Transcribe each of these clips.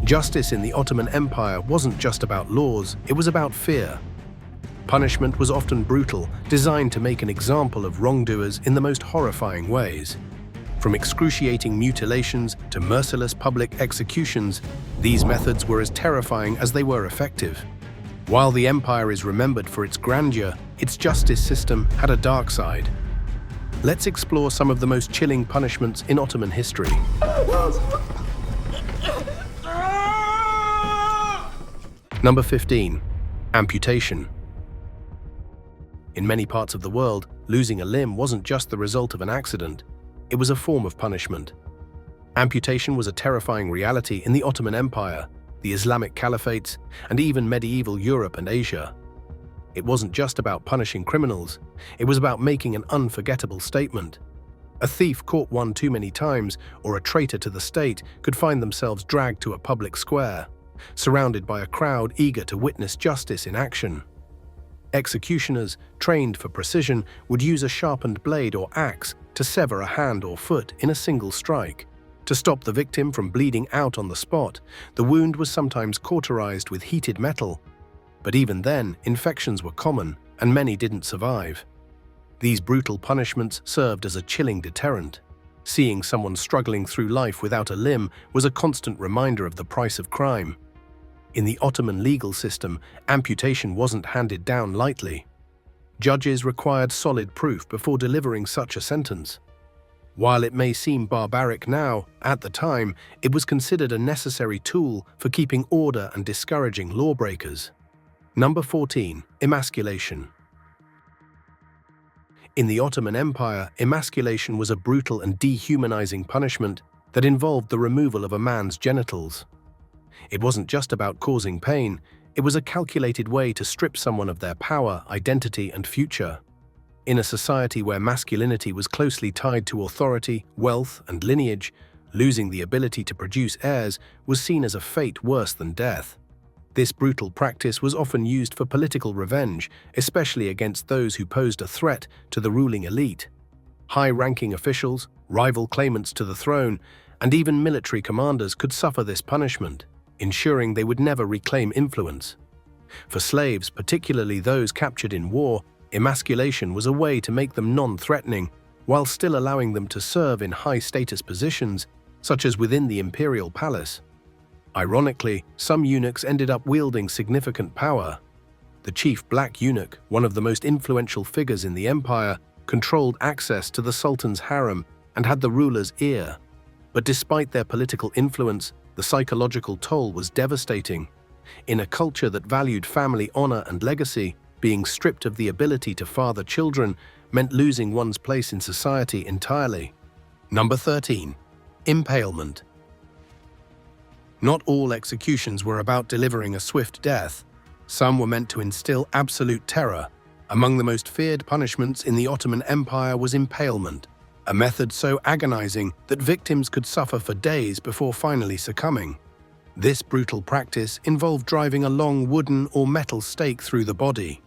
Justice in the Ottoman Empire wasn't just about laws, it was about fear. Punishment was often brutal, designed to make an example of wrongdoers in the most horrifying ways. From excruciating mutilations to merciless public executions, these methods were as terrifying as they were effective. While the empire is remembered for its grandeur, its justice system had a dark side. Let's explore some of the most chilling punishments in Ottoman history. Number 15. Amputation. In many parts of the world, losing a limb wasn't just the result of an accident, it was a form of punishment. Amputation was a terrifying reality in the Ottoman Empire, the Islamic Caliphates, and even medieval Europe and Asia. It wasn't just about punishing criminals, it was about making an unforgettable statement. A thief caught one too many times, or a traitor to the state, could find themselves dragged to a public square, surrounded by a crowd eager to witness justice in action. Executioners, trained for precision, would use a sharpened blade or axe to sever a hand or foot in a single strike. To stop the victim from bleeding out on the spot, the wound was sometimes cauterized with heated metal. But even then, infections were common, and many didn't survive. These brutal punishments served as a chilling deterrent. Seeing someone struggling through life without a limb was a constant reminder of the price of crime. In the Ottoman legal system, amputation wasn't handed down lightly. Judges required solid proof before delivering such a sentence. While it may seem barbaric now, at the time, it was considered a necessary tool for keeping order and discouraging lawbreakers. Number 14. Emasculation. In the Ottoman Empire, emasculation was a brutal and dehumanizing punishment that involved the removal of a man's genitals. It wasn't just about causing pain, it was a calculated way to strip someone of their power, identity, and future. In a society where masculinity was closely tied to authority, wealth, and lineage, losing the ability to produce heirs was seen as a fate worse than death. This brutal practice was often used for political revenge, especially against those who posed a threat to the ruling elite. High-ranking officials, rival claimants to the throne, and even military commanders could suffer this punishment, ensuring they would never reclaim influence. For slaves, particularly those captured in war, emasculation was a way to make them non-threatening, while still allowing them to serve in high-status positions, such as within the imperial palace. Ironically, some eunuchs ended up wielding significant power. The chief black eunuch, one of the most influential figures in the empire, controlled access to the sultan's harem and had the ruler's ear. But despite their political influence, the psychological toll was devastating. In a culture that valued family honor and legacy, being stripped of the ability to father children meant losing one's place in society entirely. Number 13. Impalement. Not all executions were about delivering a swift death. Some were meant to instill absolute terror. Among the most feared punishments in the Ottoman Empire was impalement, a method so agonizing that victims could suffer for days before finally succumbing. This brutal practice involved driving a long wooden or metal stake through the body,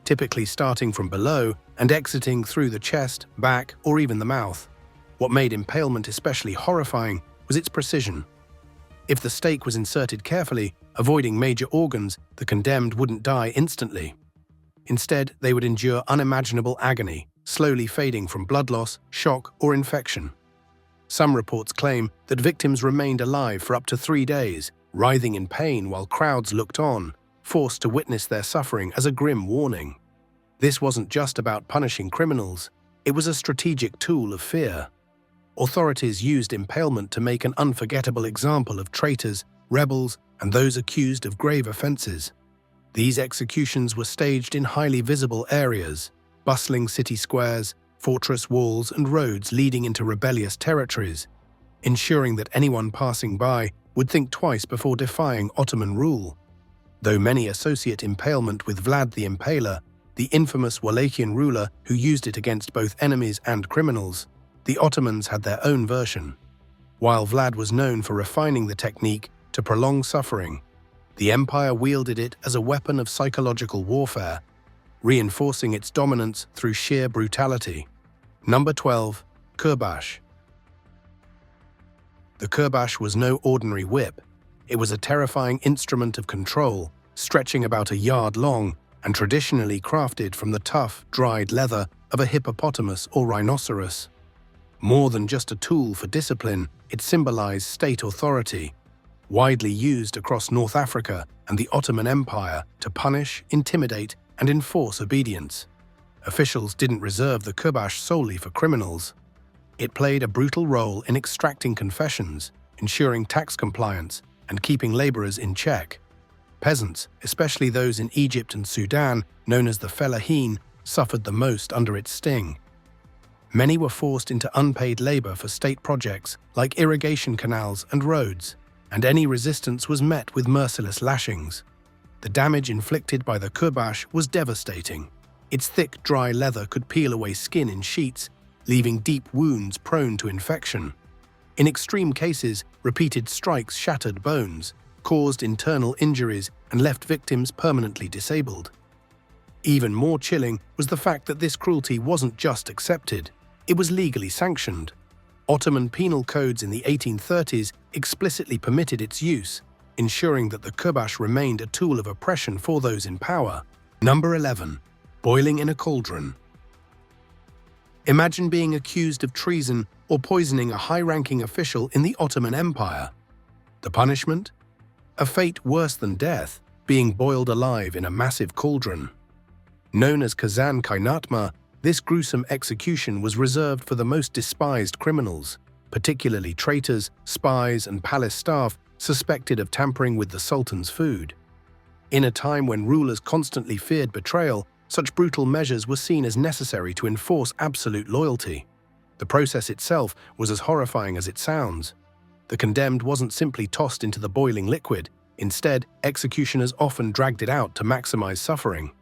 typically starting from below and exiting through the chest, back, or even the mouth. What made impalement especially horrifying was its precision. If the stake was inserted carefully, avoiding major organs, the condemned wouldn't die instantly. Instead, they would endure unimaginable agony, slowly fading from blood loss, shock, or infection. Some reports claim that victims remained alive for up to 3 days, writhing in pain while crowds looked on, forced to witness their suffering as a grim warning. This wasn't just about punishing criminals, it was a strategic tool of fear. Authorities used impalement to make an unforgettable example of traitors, rebels, and those accused of grave offenses. These executions were staged in highly visible areas, bustling city squares, fortress walls, and roads leading into rebellious territories, ensuring that anyone passing by would think twice before defying Ottoman rule. Though many associate impalement with Vlad the Impaler, the infamous Wallachian ruler who used it against both enemies and criminals, the Ottomans had their own version. While Vlad was known for refining the technique to prolong suffering, the empire wielded it as a weapon of psychological warfare, reinforcing its dominance through sheer brutality. Number 12. Kurbash. The kurbash was no ordinary whip. It was a terrifying instrument of control, stretching about a yard long and traditionally crafted from the tough, dried leather of a hippopotamus or rhinoceros. More than just a tool for discipline, it symbolized state authority, widely used across North Africa and the Ottoman Empire to punish, intimidate, and enforce obedience. Officials didn't reserve the kubash solely for criminals. It played a brutal role in extracting confessions, ensuring tax compliance, and keeping laborers in check. Peasants, especially those in Egypt and Sudan, known as the fellahin, suffered the most under its sting. Many were forced into unpaid labor for state projects like irrigation canals and roads, and any resistance was met with merciless lashings. The damage inflicted by the kubash was devastating. Its thick, dry leather could peel away skin in sheets, leaving deep wounds prone to infection. In extreme cases, repeated strikes shattered bones, caused internal injuries, and left victims permanently disabled. Even more chilling was the fact that this cruelty wasn't just accepted, it was legally sanctioned. Ottoman penal codes in the 1830s explicitly permitted its use, ensuring that the kubash remained a tool of oppression for those in power. Number 11. Boiling in a cauldron. Imagine being accused of treason or poisoning a high-ranking official in the Ottoman Empire. The punishment? A fate worse than death, being boiled alive in a massive cauldron. Known as Kazan Kaynatma, this gruesome execution was reserved for the most despised criminals, particularly traitors, spies, and palace staff suspected of tampering with the Sultan's food. In a time when rulers constantly feared betrayal, such brutal measures were seen as necessary to enforce absolute loyalty. The process itself was as horrifying as it sounds. The condemned wasn't simply tossed into the boiling liquid. Instead, executioners often dragged it out to maximize suffering.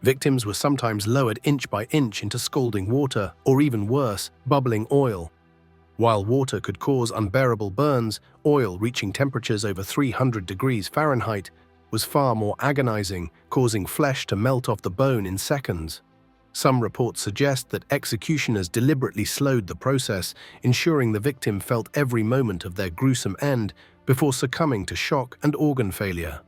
Victims were sometimes lowered inch by inch into scalding water, or even worse, bubbling oil. While water could cause unbearable burns, oil reaching temperatures over 300 degrees Fahrenheit was far more agonizing, causing flesh to melt off the bone in seconds. Some reports suggest that executioners deliberately slowed the process, ensuring the victim felt every moment of their gruesome end before succumbing to shock and organ failure.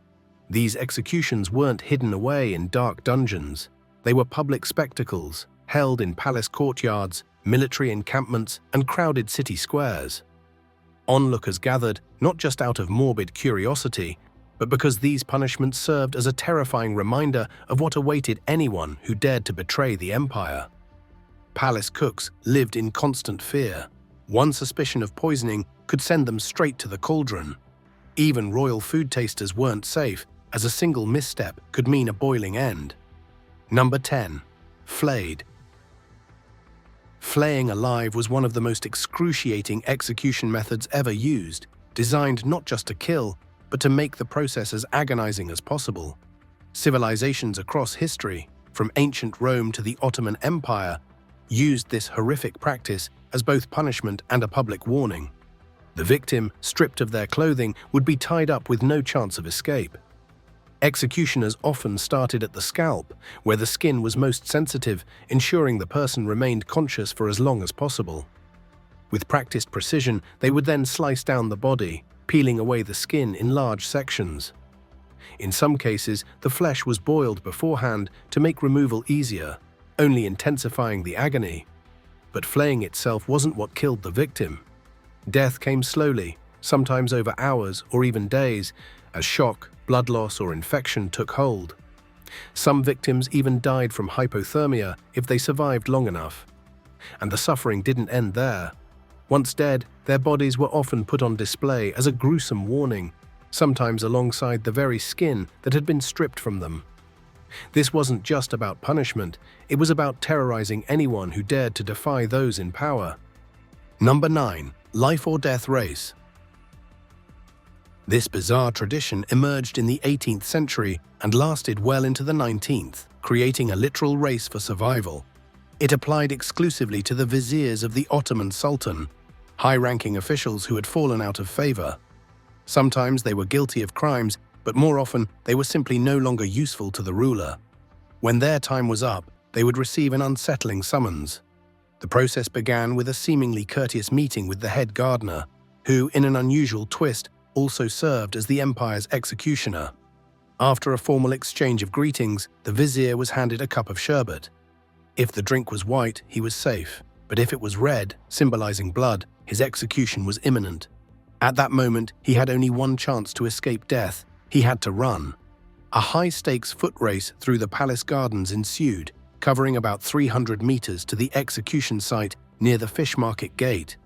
These executions weren't hidden away in dark dungeons. They were public spectacles, held in palace courtyards, military encampments, and crowded city squares. Onlookers gathered not just out of morbid curiosity, but because these punishments served as a terrifying reminder of what awaited anyone who dared to betray the empire. Palace cooks lived in constant fear. One suspicion of poisoning could send them straight to the cauldron. Even royal food tasters weren't safe, as a single misstep could mean a boiling end. Number 10. Flayed. Flaying alive was one of the most excruciating execution methods ever used, designed not just to kill, but to make the process as agonizing as possible. Civilizations across history, from ancient Rome to the Ottoman Empire, used this horrific practice as both punishment and a public warning. The victim, stripped of their clothing, would be tied up with no chance of escape. Executioners often started at the scalp, where the skin was most sensitive, ensuring the person remained conscious for as long as possible. With practiced precision, they would then slice down the body, peeling away the skin in large sections. In some cases, the flesh was boiled beforehand to make removal easier, only intensifying the agony. But flaying itself wasn't what killed the victim. Death came slowly, sometimes over hours or even days, as shock, blood loss, or infection took hold. Some victims even died from hypothermia if they survived long enough. And the suffering didn't end there. Once dead, their bodies were often put on display as a gruesome warning, sometimes alongside the very skin that had been stripped from them. This wasn't just about punishment, it was about terrorizing anyone who dared to defy those in power. Number 9. Life or death race. This bizarre tradition emerged in the 18th century and lasted well into the 19th, creating a literal race for survival. It applied exclusively to the viziers of the Ottoman Sultan, high-ranking officials who had fallen out of favor. Sometimes they were guilty of crimes, but more often they were simply no longer useful to the ruler. When their time was up, they would receive an unsettling summons. The process began with a seemingly courteous meeting with the head gardener, who, in an unusual twist, also served as the empire's executioner. After a formal exchange of greetings, the vizier was handed a cup of sherbet. If the drink was white, he was safe, but if it was red, symbolizing blood, his execution was imminent. At that moment, he had only one chance to escape death. He had to run. A high-stakes foot race through the palace gardens ensued, covering about 300 meters to the execution site near the fish market gate.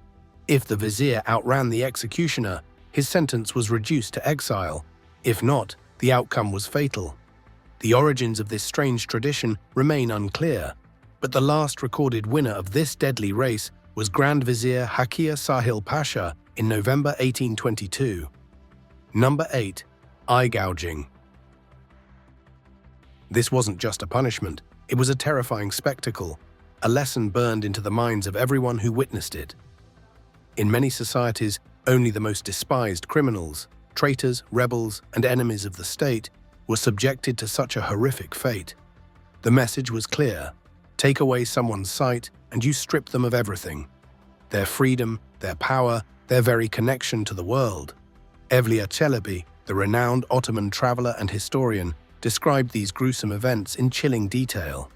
If the vizier outran the executioner, his sentence was reduced to exile. If not, the outcome was fatal. The origins of this strange tradition remain unclear, but the last recorded winner of this deadly race was Grand Vizier Hakir Sahil Pasha in November 1822. Number 8. Eye gouging. This wasn't just a punishment, it was a terrifying spectacle, a lesson burned into the minds of everyone who witnessed it. In many societies, only the most despised criminals, traitors, rebels, and enemies of the state were subjected to such a horrific fate. The message was clear: take away someone's sight and you strip them of everything. Their freedom, their power, their very connection to the world. Evliya Çelebi, the renowned Ottoman traveler and historian, described these gruesome events in chilling detail.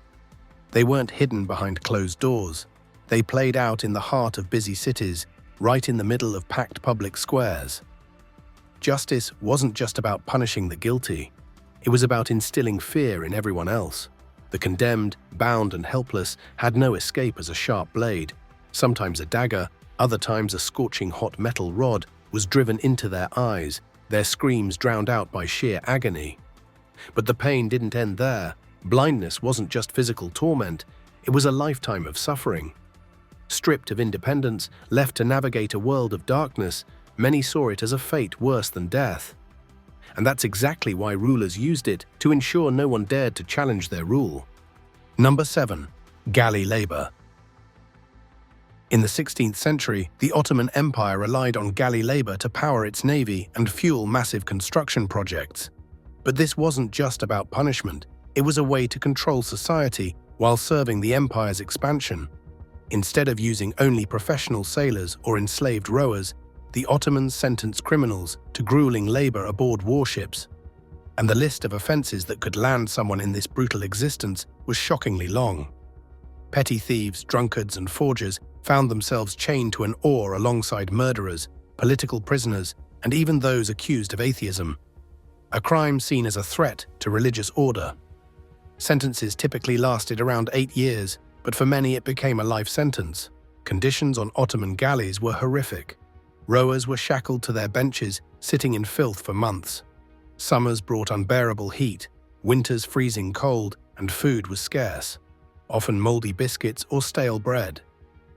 They weren't hidden behind closed doors. They played out in the heart of busy cities, right in the middle of packed public squares. Justice wasn't just about punishing the guilty. It was about instilling fear in everyone else. The condemned, bound and helpless, had no escape as a sharp blade, sometimes a dagger, other times a scorching hot metal rod, was driven into their eyes, their screams drowned out by sheer agony. But the pain didn't end there. Blindness wasn't just physical torment, it was a lifetime of suffering. Stripped of independence, left to navigate a world of darkness, many saw it as a fate worse than death. And that's exactly why rulers used it, to ensure no one dared to challenge their rule. Number 7. Galley labor. In the 16th century, the Ottoman Empire relied on galley labor to power its navy and fuel massive construction projects. But this wasn't just about punishment, it was a way to control society while serving the empire's expansion. Instead of using only professional sailors or enslaved rowers, the Ottomans sentenced criminals to grueling labor aboard warships. And the list of offenses that could land someone in this brutal existence was shockingly long. Petty thieves, drunkards, and forgers found themselves chained to an oar alongside murderers, political prisoners, and even those accused of atheism. A crime seen as a threat to religious order. Sentences typically lasted around 8 years, but for many it became a life sentence. Conditions on Ottoman galleys were horrific. Rowers were shackled to their benches, sitting in filth for months. Summers brought unbearable heat, winters freezing cold, and food was scarce, often moldy biscuits or stale bread.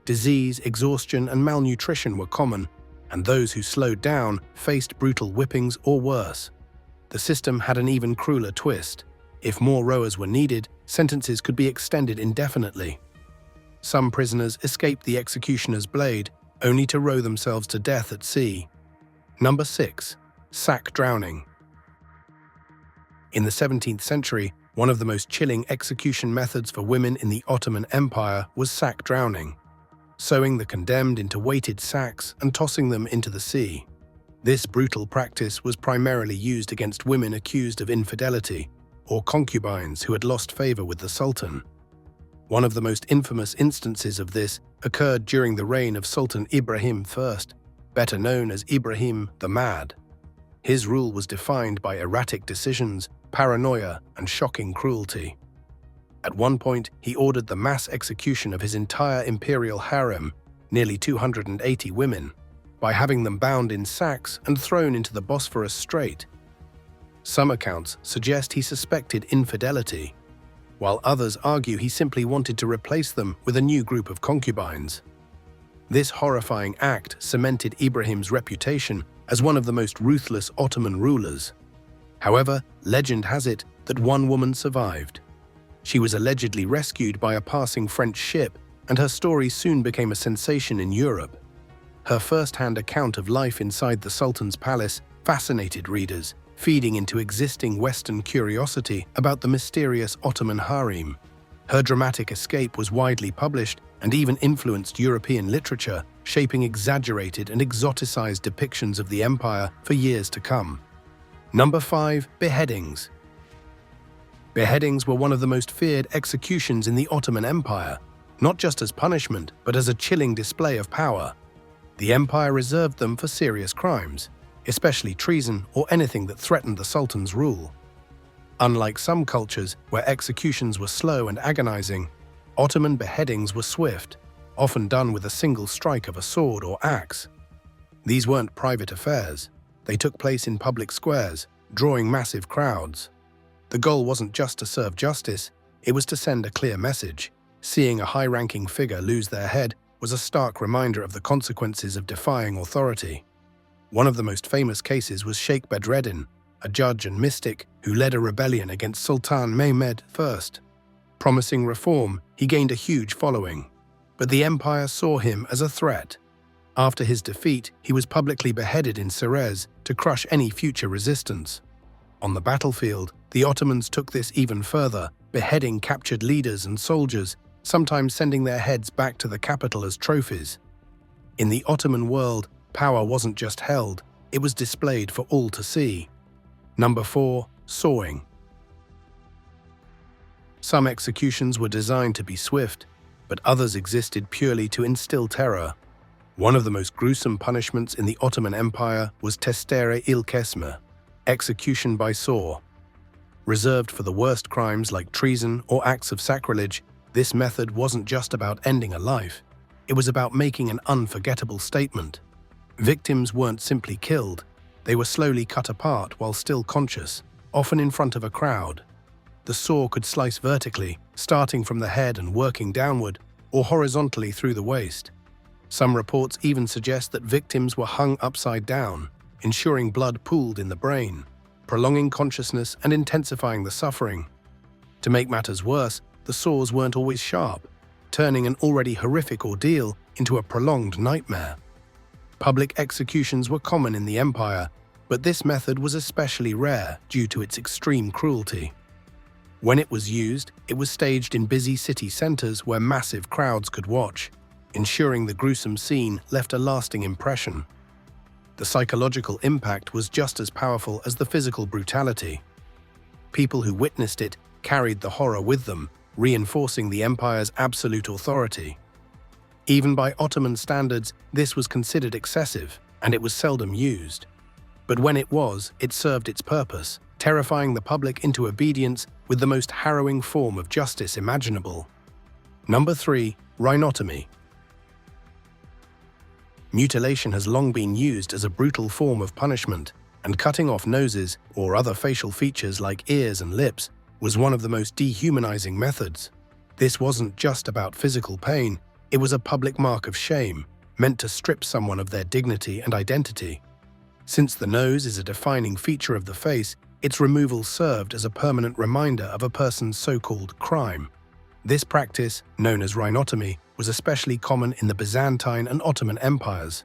Disease, exhaustion, and malnutrition were common, and those who slowed down faced brutal whippings or worse. The system had an even crueler twist. If more rowers were needed, sentences could be extended indefinitely. Some prisoners escaped the executioner's blade, only to row themselves to death at sea. Number 6. Sack drowning. In the 17th century, one of the most chilling execution methods for women in the Ottoman Empire was sack drowning, sewing the condemned into weighted sacks and tossing them into the sea. This brutal practice was primarily used against women accused of infidelity or concubines who had lost favor with the Sultan. One of the most infamous instances of this occurred during the reign of Sultan Ibrahim I, better known as Ibrahim the Mad. His rule was defined by erratic decisions, paranoia, and shocking cruelty. At one point, he ordered the mass execution of his entire imperial harem, nearly 280 women, by having them bound in sacks and thrown into the Bosphorus Strait. Some accounts suggest he suspected infidelity, while others argue he simply wanted to replace them with a new group of concubines. This horrifying act cemented Ibrahim's reputation as one of the most ruthless Ottoman rulers. However, legend has it that one woman survived. She was allegedly rescued by a passing French ship, and her story soon became a sensation in Europe. Her first-hand account of life inside the Sultan's palace fascinated readers, feeding into existing Western curiosity about the mysterious Ottoman harem. Her dramatic escape was widely published and even influenced European literature, shaping exaggerated and exoticized depictions of the empire for years to come. Number 5. Beheadings. Beheadings were one of the most feared executions in the Ottoman Empire, not just as punishment, but as a chilling display of power. The empire reserved them for serious crimes, especially treason or anything that threatened the sultan's rule. Unlike some cultures where executions were slow and agonizing, Ottoman beheadings were swift, often done with a single strike of a sword or axe. These weren't private affairs. They took place in public squares, drawing massive crowds. The goal wasn't just to serve justice, it was to send a clear message. Seeing a high-ranking figure lose their head was a stark reminder of the consequences of defying authority. One of the most famous cases was Sheikh Bedreddin, a judge and mystic who led a rebellion against Sultan Mehmed I. Promising reform, he gained a huge following, but the empire saw him as a threat. After his defeat, he was publicly beheaded in Serez to crush any future resistance. On the battlefield, the Ottomans took this even further, beheading captured leaders and soldiers, sometimes sending their heads back to the capital as trophies. In the Ottoman world, power wasn't just held, it was displayed for all to see. Number 4. Sawing. Some executions were designed to be swift, but others existed purely to instill terror. One of the most gruesome punishments in the Ottoman Empire was testere il kesme, execution by saw. Reserved for the worst crimes like treason or acts of sacrilege, this method wasn't just about ending a life. It was about making an unforgettable statement. Victims weren't simply killed, they were slowly cut apart while still conscious, often in front of a crowd. The saw could slice vertically, starting from the head and working downward, or horizontally through the waist. Some reports even suggest that victims were hung upside down, ensuring blood pooled in the brain, prolonging consciousness and intensifying the suffering. To make matters worse, the saws weren't always sharp, turning an already horrific ordeal into a prolonged nightmare. Public executions were common in the empire, but this method was especially rare due to its extreme cruelty. When it was used, it was staged in busy city centers where massive crowds could watch, ensuring the gruesome scene left a lasting impression. The psychological impact was just as powerful as the physical brutality. People who witnessed it carried the horror with them, reinforcing the empire's absolute authority. Even by Ottoman standards, this was considered excessive, and it was seldom used. But when it was, it served its purpose, terrifying the public into obedience with the most harrowing form of justice imaginable. Number 3. Rhinotomy. Mutilation has long been used as a brutal form of punishment, and cutting off noses or other facial features like ears and lips was one of the most dehumanizing methods. This wasn't just about physical pain, it was a public mark of shame, meant to strip someone of their dignity and identity. Since the nose is a defining feature of the face, its removal served as a permanent reminder of a person's so-called crime. This practice, known as rhinotomy, was especially common in the Byzantine and Ottoman empires.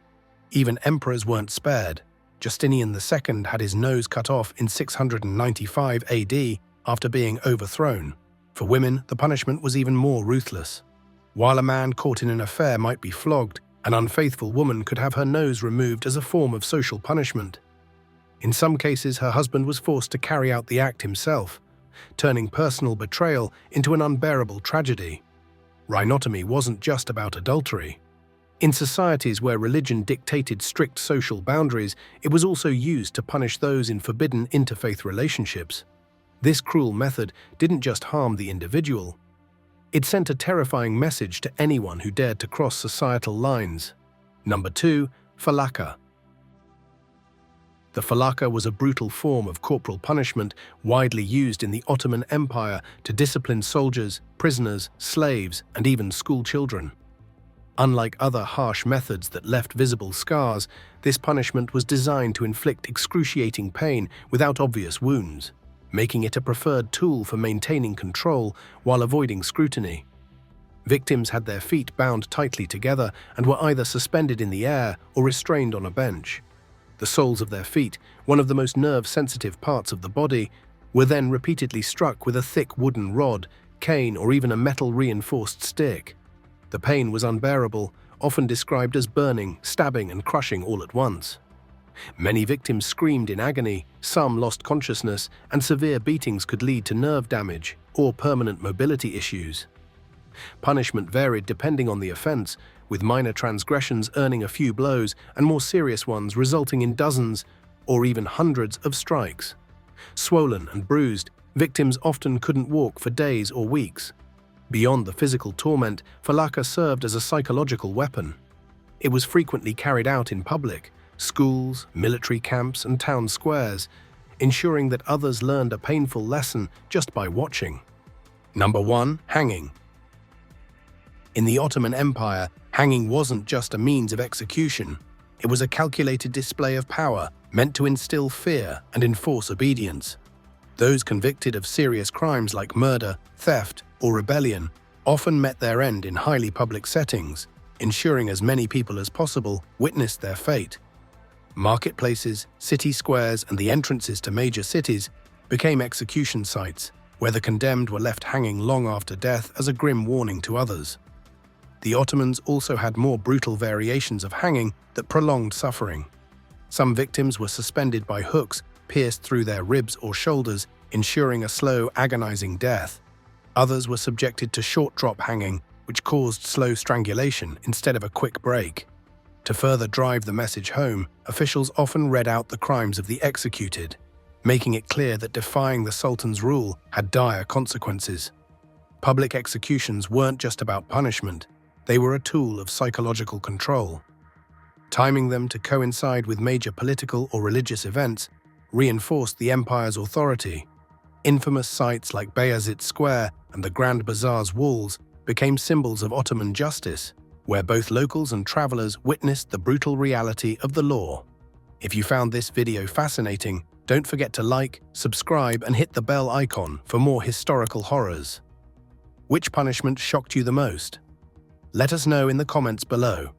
Even emperors weren't spared. Justinian II had his nose cut off in 695 AD after being overthrown. For women, the punishment was even more ruthless. While a man caught in an affair might be flogged, an unfaithful woman could have her nose removed as a form of social punishment. In some cases, her husband was forced to carry out the act himself, turning personal betrayal into an unbearable tragedy. Rhinotomy wasn't just about adultery. In societies where religion dictated strict social boundaries, it was also used to punish those in forbidden interfaith relationships. This cruel method didn't just harm the individual. It sent a terrifying message to anyone who dared to cross societal lines. Number 2. Falaka. The falaka was a brutal form of corporal punishment widely used in the Ottoman Empire to discipline soldiers, prisoners, slaves, and even school children. Unlike other harsh methods that left visible scars, this punishment was designed to inflict excruciating pain without obvious wounds, making it a preferred tool for maintaining control while avoiding scrutiny. Victims had their feet bound tightly together and were either suspended in the air or restrained on a bench. The soles of their feet, one of the most nerve-sensitive parts of the body, were then repeatedly struck with a thick wooden rod, cane, or even a metal-reinforced stick. The pain was unbearable, often described as burning, stabbing, and crushing all at once. Many victims screamed in agony, some lost consciousness, and severe beatings could lead to nerve damage or permanent mobility issues. Punishment varied depending on the offense, with minor transgressions earning a few blows and more serious ones resulting in dozens or even hundreds of strikes. Swollen and bruised, victims often couldn't walk for days or weeks. Beyond the physical torment, falaka served as a psychological weapon. It was frequently carried out in public, schools, military camps, and town squares, ensuring that others learned a painful lesson just by watching. Number 1. Hanging. In the Ottoman Empire, hanging wasn't just a means of execution. It was a calculated display of power, meant to instill fear and enforce obedience. Those convicted of serious crimes like murder, theft, or rebellion often met their end in highly public settings, ensuring as many people as possible witnessed their fate. Marketplaces, city squares, and the entrances to major cities became execution sites, where the condemned were left hanging long after death as a grim warning to others. The Ottomans also had more brutal variations of hanging that prolonged suffering. Some victims were suspended by hooks pierced through their ribs or shoulders, ensuring a slow, agonizing death. Others were subjected to short drop hanging, which caused slow strangulation instead of a quick break. To further drive the message home, officials often read out the crimes of the executed, making it clear that defying the Sultan's rule had dire consequences. Public executions weren't just about punishment, they were a tool of psychological control. Timing them to coincide with major political or religious events reinforced the empire's authority. Infamous sites like Bayazit Square and the Grand Bazaar's walls became symbols of Ottoman justice, where both locals and travelers witnessed the brutal reality of the law. If you found this video fascinating, don't forget to like, subscribe, and hit the bell icon for more historical horrors. Which punishment shocked you the most? Let us know in the comments below.